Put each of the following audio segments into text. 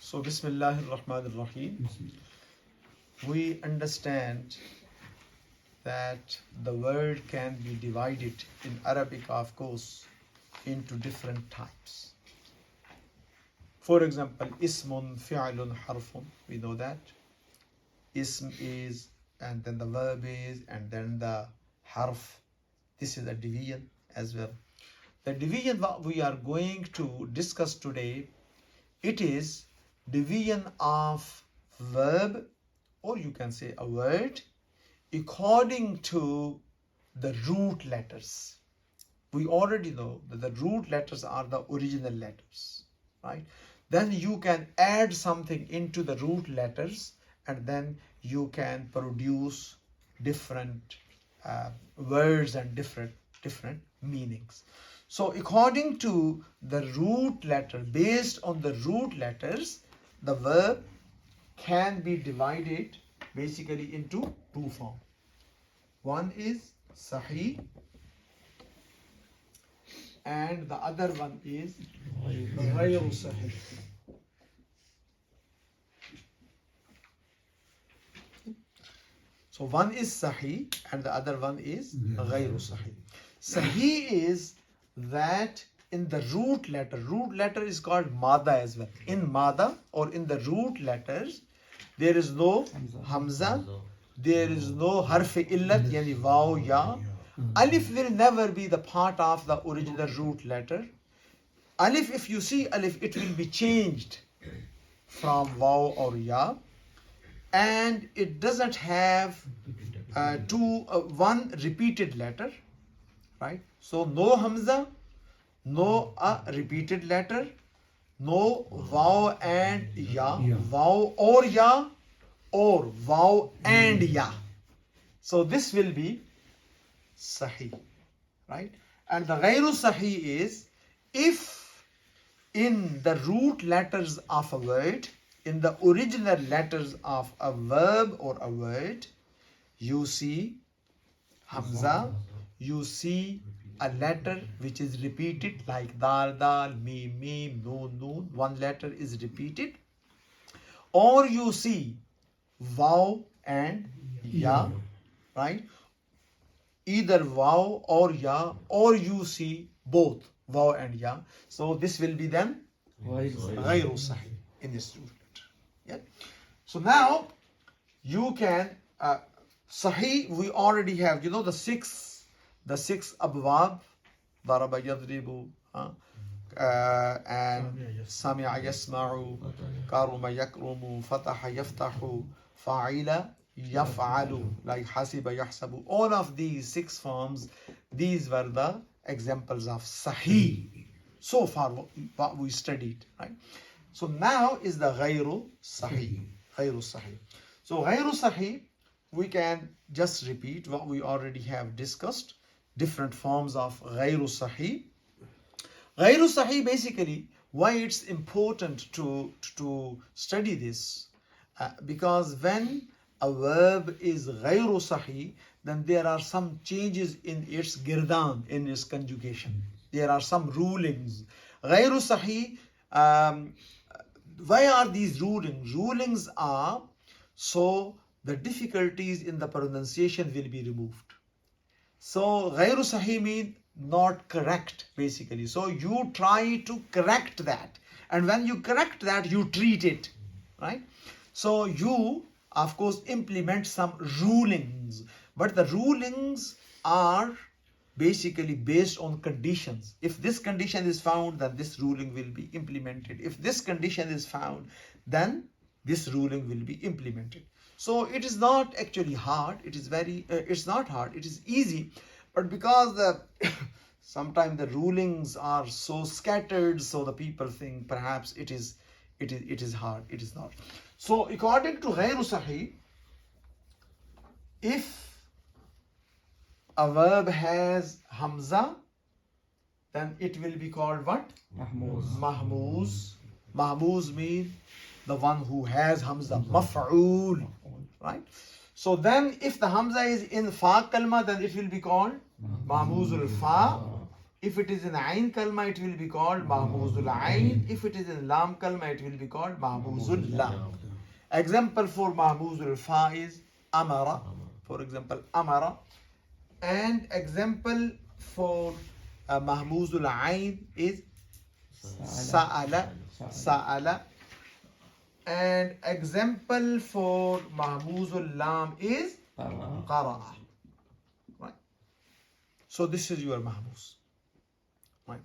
So, Bismillahir Rahmanir Rahim. We understand that the word can be divided in Arabic, of course, into different types. For example, ismun, fi'lun, harfun. We know that. Ism is, and then the verb is, and then the harf. This is a division as well. The division that we are going to discuss today, it is division of verb, or you can say a word, according to the root letters. We already know that the root letters are the original letters, right? Then you can add something into the root letters, and then you can produce different words and different meanings. So according to the root letter, based on the root letters, the verb can be divided basically into two forms. One is sahih and the other one is ghayru sahih. So one is sahih and the other one is ghayru sahih. Sahih is that in the root letter is called mada as well. In mada or in the root letters, there is no hamza, there is no harf illat, yani waw, ya. Alif will never be the part of the original root letter. Alif, if you see alif, it will be changed from waw or ya, and it doesn't have one repeated letter, right? So no hamza, no a repeated letter, no waw and ya, waw or ya, or waw and ya. So this will be sahih, right? And the ghayru sahih is if in the root letters of a word, in the original letters of a verb or a word, you see hamza, you see a letter which is repeated like dal, dal, mim, mim, noon, noon, one letter is repeated, or you see waw and ya, right? Either waw or ya, or you see both waw and ya. So this will be then ghayru sahih in this root letter. Yeah. So now you can sahih, we already have, you know, the six abwab, daraba yadribu, and sami'a yasma'u, karuma yakrumu, fataha yaftahu, fa'ila yaf'alu, like hasiba yahsabu. All of these six forms, these were the examples of sahih so far what we studied, right? So now is the ghayru sahih. So ghayru sahih, we can just repeat what we already have discussed, different forms of ghayru sahih. Ghayru sahih, basically, why it's important to study this, because when a verb is ghayru sahih, then there are some changes in its girdan, in its conjugation. There are some rulings. Ghayru sahih, why are these rulings? Rulings are so the difficulties in the pronunciation will be removed. So ghayru sahih means not correct, basically. So you try to correct that, and when you correct that, you treat it, right? So you, of course, implement some rulings, but the rulings are basically based on conditions. If this condition is found, then this ruling will be implemented. If this condition is found, then this ruling will be implemented. So it is not actually hard. It is very, it's not hard. It is easy, but because the sometimes the rulings are so scattered, so the people think perhaps it is hard. It is not. So according to ghayru sahih, if a verb has hamza, then it will be called what? Mahmuz. Mahmuz means the one who has hamza. Maf'ul, right? So then if the hamza is in fa kalma, then it will be called mahmuzul fa. If it is in Ain kalma, it will be called Mahmuzul Ain. If it is in Lam kalma, it will be called Mahmuzul Lam. Example for Mahmuzul Fa is Amara. For example, Amara. And example for Mahmuzul Ain is Sa'ala. Sa'ala. And example for Mahmuzul Lam is Qara'a. Right. So this is your Mahmuz. Right.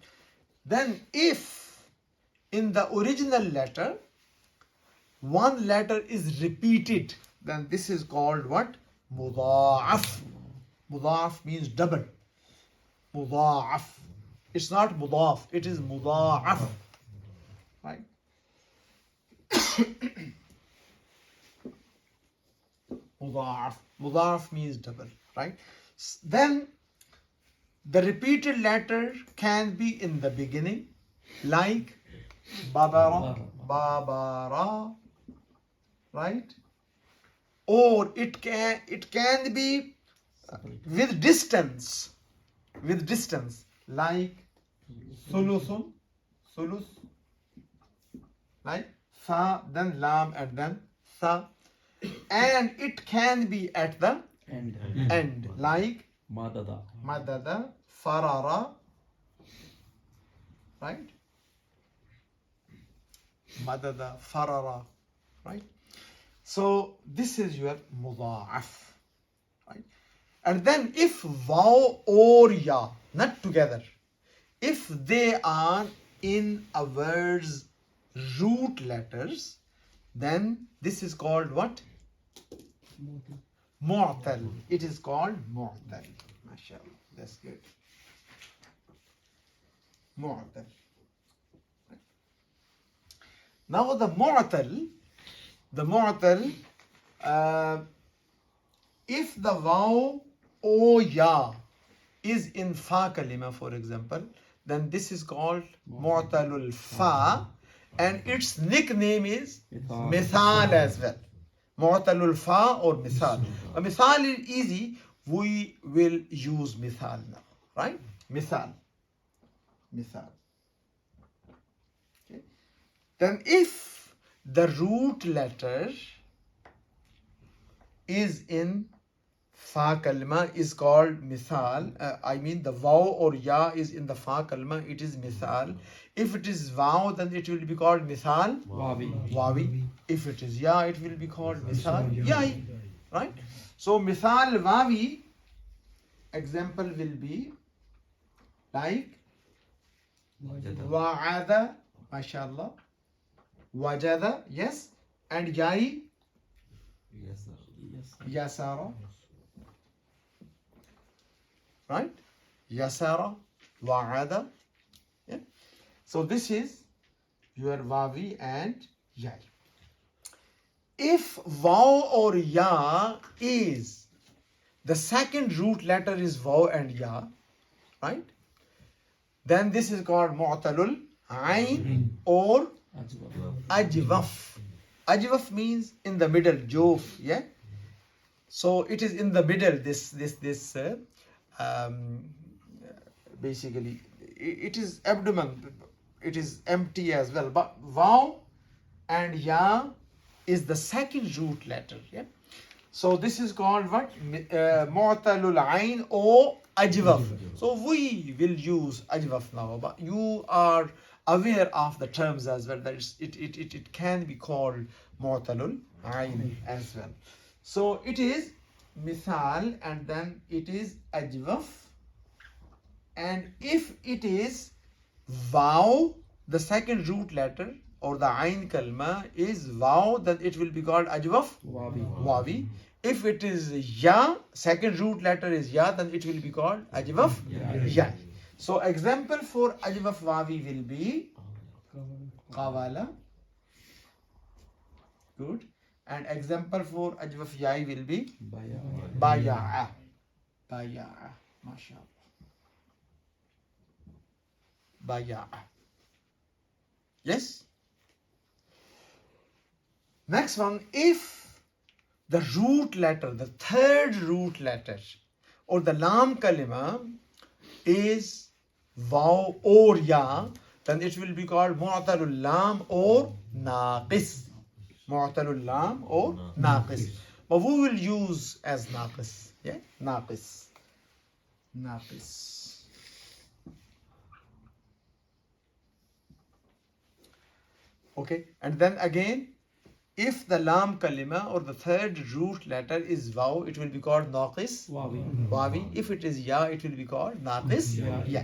Then if in the original letter one letter is repeated, then this is called what? Mudha'af. Mudha'af means double. Mudha'af. It's not mudha'af, it is mudha'af. Right? Mudha'af. Mudha'af means double. Right? Then the repeated letter can be in the beginning, like Babara, Babara, right? Or it can be with distance, like Sulusun, Sulus, like Sa, then Lam, and then Sa. And it can be at the end, like Madada, Farara, right? Madada, Farara, right? So this is your Mudha'af, right? And then if Waw or Ya, not together, if they are in a word's root letters, then this is called what? Mu'tal. It is called Mu'tal. MashaAllah. That's good. Mu'tal. Now the Mu'tal, if the Waw or Ya is in Fa kalima, for example, then this is called Mu'talul Fa, and its nickname is Mithal as well. Mu'talul Fa or Mithal. A Mithal is easy. We will use Mithal now, right? Mithal. Okay. Then if the root letter is in Fa kalma is called Mithal. The Waw or Ya is in the Fa kalma, it is Mithal. If it is Waw, then it will be called Mithal Wawi. If it is Ya, it will be called Mithal Yai. Right? So Mithal Wawi, example will be like Wa'ada, mashallah, Wajada, yes, and Yai, Yasara. Right? Yasara, Wa'ada. Yeah. So this is your Wawi and Yai. If Waw or Ya is, the second root letter is Waw and Ya, right? Then this is called Mu'talul Ain or Ajwaf. Ajwaf means in the middle, Jof, yeah? So it is in the middle, basically, it is abdomen, it is empty as well. But Waw and Ya is the second root letter, yeah? So this is called what? Mu'talul Ain or Ajwaf. So we will use Ajwaf now, but you are aware of the terms as well, that it can be called Mu'talul Ain as well. So it is Mithal, and then it is Ajwaf, and if it is Waw, the second root letter or the Ain kalma is Waw, then it will be called Ajwaf Wawi. If it is Ya, second root letter is Ya, then it will be called Ajwaf Ya. So example for Ajwaf Wawi will be Qawala. Good. And example for Ajwaf Yai will be Baya'a. Baya'a. MashaAllah. Baya'a. Yes? Next one, if the root letter, the third root letter or the Lam kalima is waw or ya, then it will be called mu'talul lam or naqis. Mu'talul lam or naqis. But we will use as naqis. Yeah, naqis. Naqis. Okay, and then again, if the lam kalima or the third root letter is waw, it will be called naqis wawi. If it is ya, it will be called naqis ya.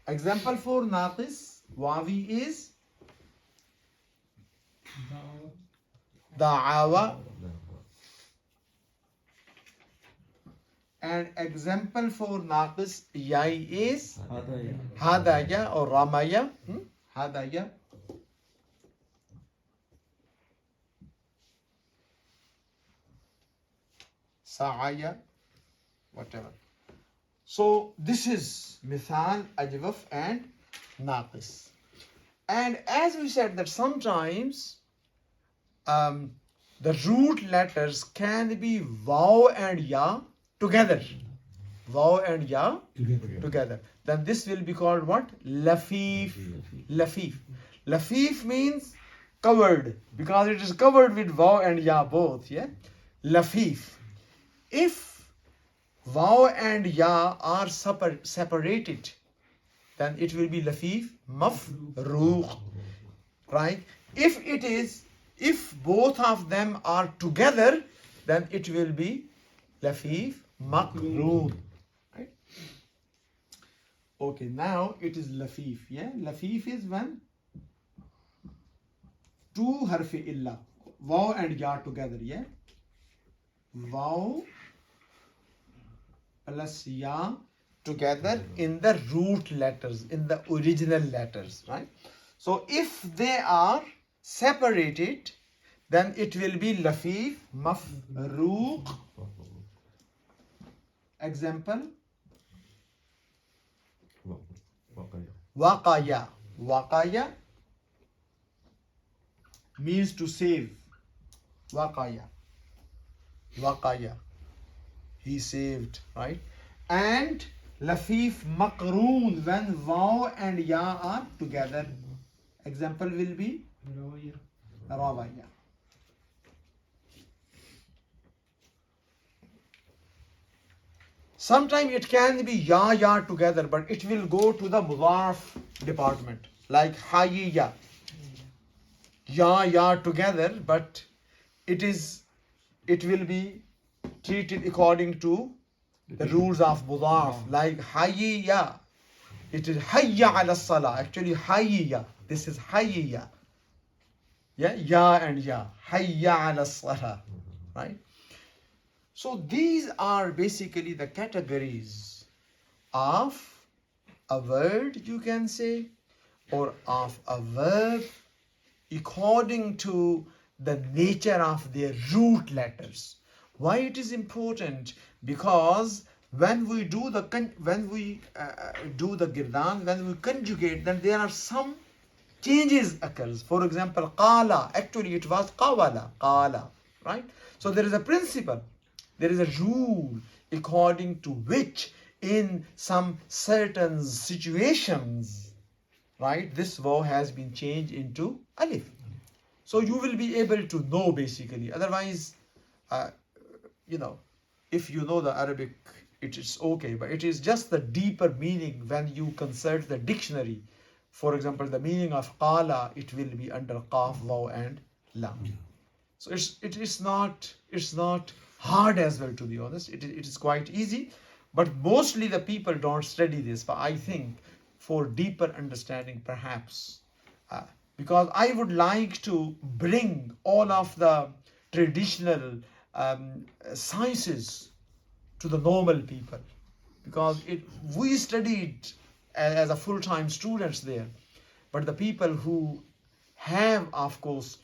Example for naqis wawi is da'awa, and example for naqis yai is hadaya or ramaya. Hadaya. Sa'aya, whatever. So this is mithal, ajwaf and naqis. And as we said that sometimes the root letters can be waw and ya together. Waw and ya together. Then this will be called what? Lafif. Lafif. Lafif means covered, because it is covered with waw and ya both. Yeah. Lafif. If waw and ya are separated, then it will be lafif mafruq, right? If both of them are together, then it will be lafif maqroon, right? Okay, now it is lafif. Yeah, lafif is when two harfi illa, waw and ya together. Yeah, waw plus ya together in the root letters, in the original letters, right? So if they are separated, then it will be lafif mafruq. Example, waqaya. Waqaya means to save. Waqaya. Waqaya. He saved, right? And lafif maqroon, when waw and ya are together. Example will be rawaya. Sometimes it can be ya together, but it will go to the mudaf department, like hayya. Ya together, but it will be treated according to the rules of mudaf, like hayya. It is hayya ala salah. Actually hayya. This is hayya. Yeah, ya and ya. Hayya ala salah. Right? So these are basically the categories of a word, you can say, or of a verb, according to the nature of their root letters. Why it is important? Because when we do the girdan, when we conjugate, then there are some changes occurs. For example, qala, actually it was qala, right? So there is a principle, there is a rule according to which in some certain situations, right, this waw has been changed into alif. So you will be able to know basically. Otherwise, if you know the Arabic, it is okay, but it is just the deeper meaning when you consult the dictionary. For example, the meaning of qala, it will be under qaf, waw and lam. So it's not hard as well, to be honest. It is quite easy, but mostly the people don't study this. But I think for deeper understanding, perhaps, because I would like to bring all of the traditional sciences to the normal people, because we studied as a full-time students there, but the people who have, of course,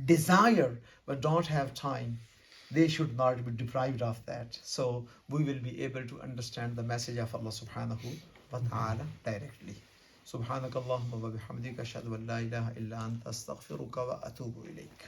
desire but don't have time, they should not be deprived of that. So we will be able to understand the message of Allah subhanahu wa ta'ala directly. سبحانك اللهم وبحمدك أشهد أن لا إله إلا أنت أستغفرك وأتوب إليك.